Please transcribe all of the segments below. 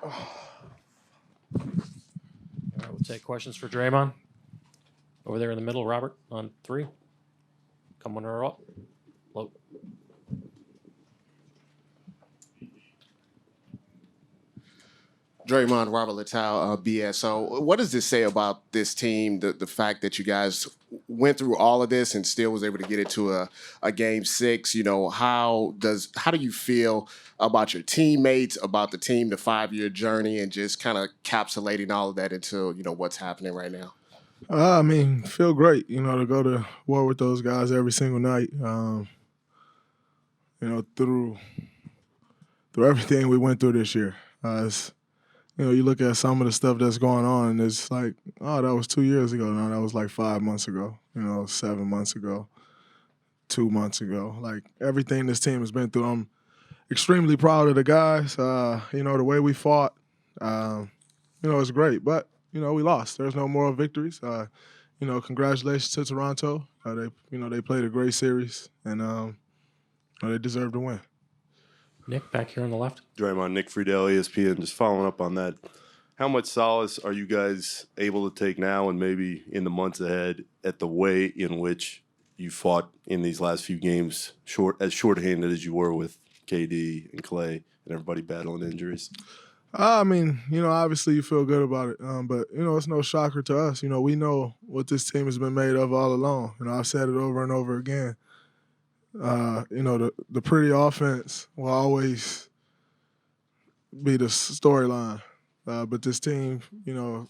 right, we'll take questions for Draymond. Over there in the middle, Robert, on 3. Coming her up. Low. Draymond, Robert Littell, BSO. What does this say about this team, the fact that you guys went through all of this and still was able to get it to a game 6? You know, how do you feel about your teammates, about the team, the 5-year journey, and just kind of encapsulating all of that into, you know, what's happening right now? I mean, feel great, you know, to go to war with those guys every single night. You know, through everything we went through this year. You know, you look at some of the stuff that's going on, and it's like, oh, that was 2 years ago. No, that was like 5 months ago, you know, 7 months ago, 2 months ago. Like, everything this team has been through, I'm extremely proud of the guys. You know, the way we fought, you know, it's great. But, you know, we lost. There's no moral victories. You know, congratulations to Toronto. They played a great series, and they deserve to win. Nick, back here on the left. Draymond, Nick Friedel, ESPN. Just following up on that, how much solace are you guys able to take now and maybe in the months ahead at the way in which you fought in these last few games, as shorthanded as you were with KD and Klay and everybody battling injuries? I mean, you know, obviously you feel good about it, but, you know, it's no shocker to us. You know, we know what this team has been made of all along. You know, I've said it over and over again. You know, the pretty offense will always be the storyline. But this team, you know,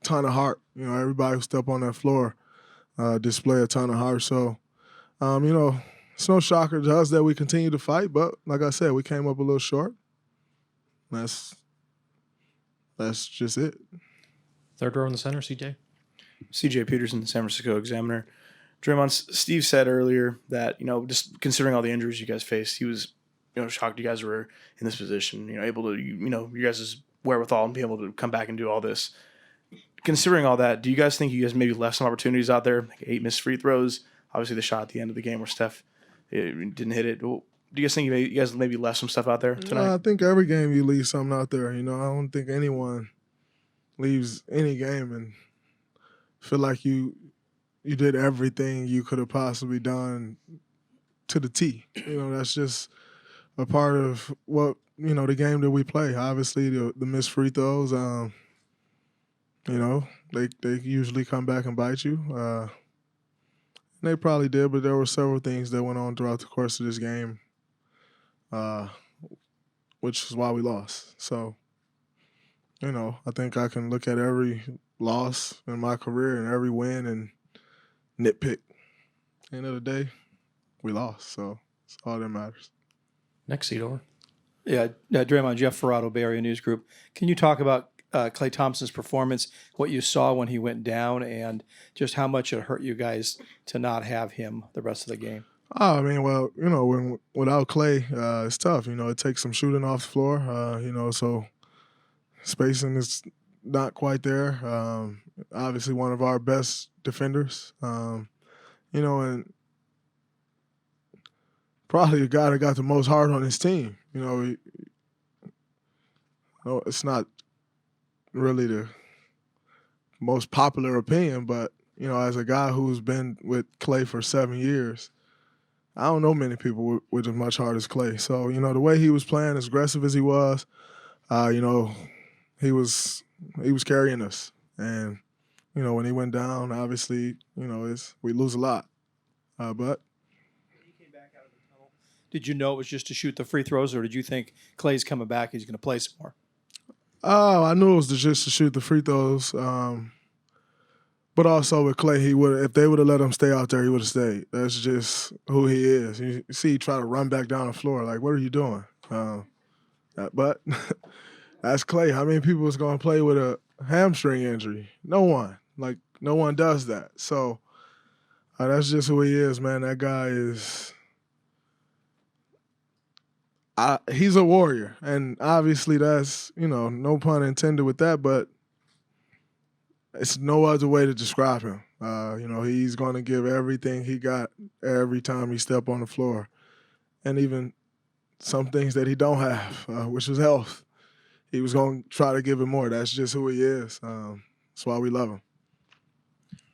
ton of heart. You know, everybody who step on that floor display a ton of heart. So, you know, it's no shocker to us that we continue to fight. But like I said, we came up a little short. That's just it. Third row in the center, CJ. CJ Peterson, the San Francisco Examiner. Draymond, Steve said earlier that, you know, just considering all the injuries you guys faced, he was, you know, shocked you guys were in this position, you know, able to, you know, you guys' wherewithal and be able to come back and do all this. Considering all that, do you guys think you guys maybe left some opportunities out there, like 8 missed free throws? Obviously, the shot at the end of the game where Steph didn't hit it. Do you guys think you guys maybe left some stuff out there tonight? I think every game you leave something out there. You know, I don't think anyone leaves any game and feel like you did everything you could have possibly done to the T. You know, that's just a part of what, you know, the game that we play. Obviously, the missed free throws, you know, they usually come back and bite you. They probably did, but there were several things that went on throughout the course of this game, which is why we lost. So, you know, I think I can look at every loss in my career and every win and nitpick. End of the day, we lost, so it's all that matters. Next seat over. Yeah, Draymond, Jeff Ferrato, Bay Area News Group. Can you talk about Klay Thompson's performance, what you saw when he went down, and just how much it hurt you guys to not have him the rest of the game? Oh, I mean, well, you know, without Klay, it's tough. You know, it takes some shooting off the floor, you know, so spacing is not quite there. Obviously, one of our best defenders, you know, and probably the guy that got the most heart on his team. You know, it's not really the most popular opinion, but, you know, as a guy who's been with Klay for 7 years, I don't know many people with as much heart as Klay. So, you know, the way he was playing, as aggressive as he was, you know, he was carrying us. And, you know, when he went down, obviously, you know, we lose a lot. But When you came back out of the tunnel, did you know it was just to shoot the free throws, or did you think Klay's coming back, he's going to play some more? Oh, I knew it was just to shoot the free throws. But also with Klay, if they would have let him stay out there, he would have stayed. That's just who he is. You see, he try to run back down the floor. Like, what are you doing? But that's Klay. How many people is going to play with a hamstring injury? No one. Like, no one does that. So that's just who he is, man. That guy is he's a warrior. And obviously that's, you know, no pun intended with that, but it's no other way to describe him. You know, he's going to give everything he got every time he step on the floor. And even some things that he don't have, which is health. he was going to try to give it more. That's just who he is. That's why we love him.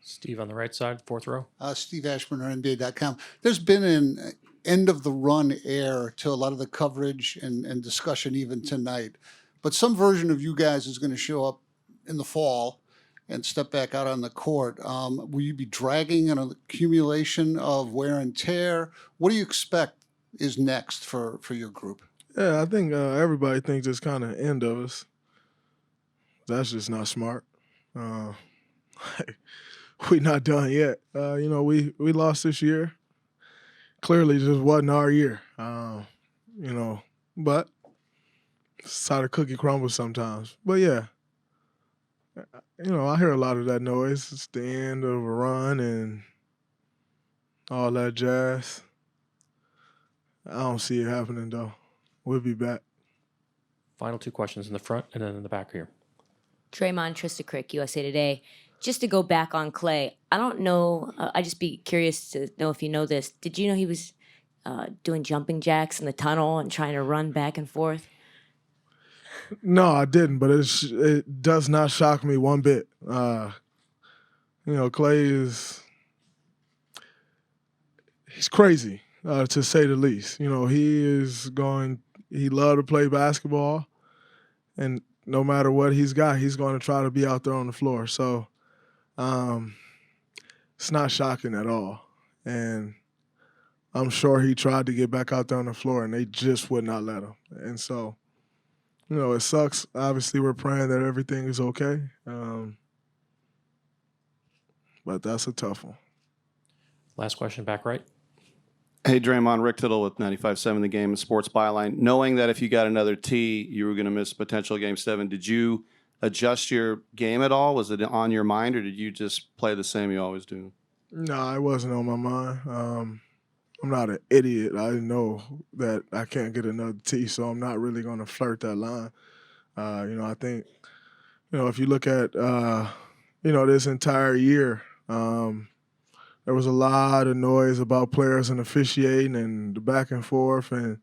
Steve on the right side, fourth row. Steve Ashburn, NBA.com. There's been an end of the run air to a lot of the coverage and discussion even tonight. But some version of you guys is going to show up in the fall and step back out on the court. Will you be dragging an accumulation of wear and tear? What do you expect is next for your group? Yeah, I think everybody thinks it's kind of end of us. That's just not smart. We not done yet. We lost this year. Clearly, just wasn't our year. But it's how the cookie crumbles sometimes. But yeah, I hear a lot of that noise. It's the end of a run and all that jazz. I don't see it happening though. We'll be back. Final two questions in the front and then in the back here. Draymond Tristacrick, USA Today. Just to go back on Klay, I don't know. I'd just be curious to know if you know this. Did you know he was doing jumping jacks in the tunnel and trying to run back and forth? No, I didn't, but it does not shock me one bit. Klay he's crazy, to say the least. He loved to play basketball, and no matter what he's got, he's going to try to be out there on the floor. So it's not shocking at all. And I'm sure he tried to get back out there on the floor, and they just would not let him. And so, it sucks. Obviously, we're praying that everything is okay. But that's a tough one. Last question, back right. Hey, Draymond, Rick Tittle with 95.7 The Game and Sports Byline. Knowing that if you got another T, you were going to miss potential Game 7, did you adjust your game at all? Was it on your mind, or did you just play the same you always do? No, it wasn't on my mind. I'm not an idiot. I know that I can't get another T, so I'm not really going to flirt that line. I think, if you look at, this entire year, there was a lot of noise about players and officiating and the back and forth. And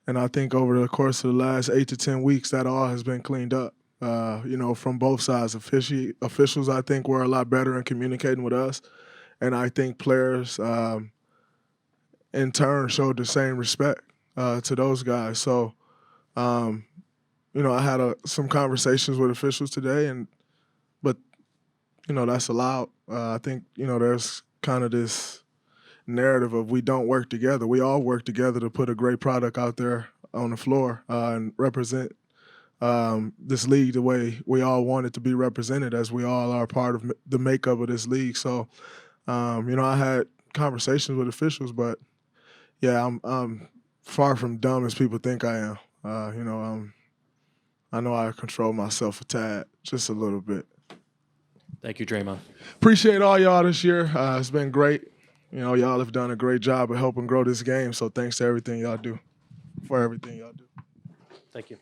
I think over the course of the last 8 to 10 weeks, that all has been cleaned up, from both sides. Officials, I think, were a lot better in communicating with us. And I think players, in turn, showed the same respect to those guys. So, I had some conversations with officials today, but that's allowed. I think, there's kind of this narrative of we don't work together. We all work together to put a great product out there on the floor and represent this league the way we all want it to be represented, as we all are part of the makeup of this league. So, I had conversations with officials, but yeah, I'm far from dumb as people think I am. I know I control myself a tad, just a little bit. Thank you, Draymond. Appreciate all y'all this year. It's been great. Y'all have done a great job of helping grow this game. So thanks to everything y'all do, for everything y'all do. Thank you.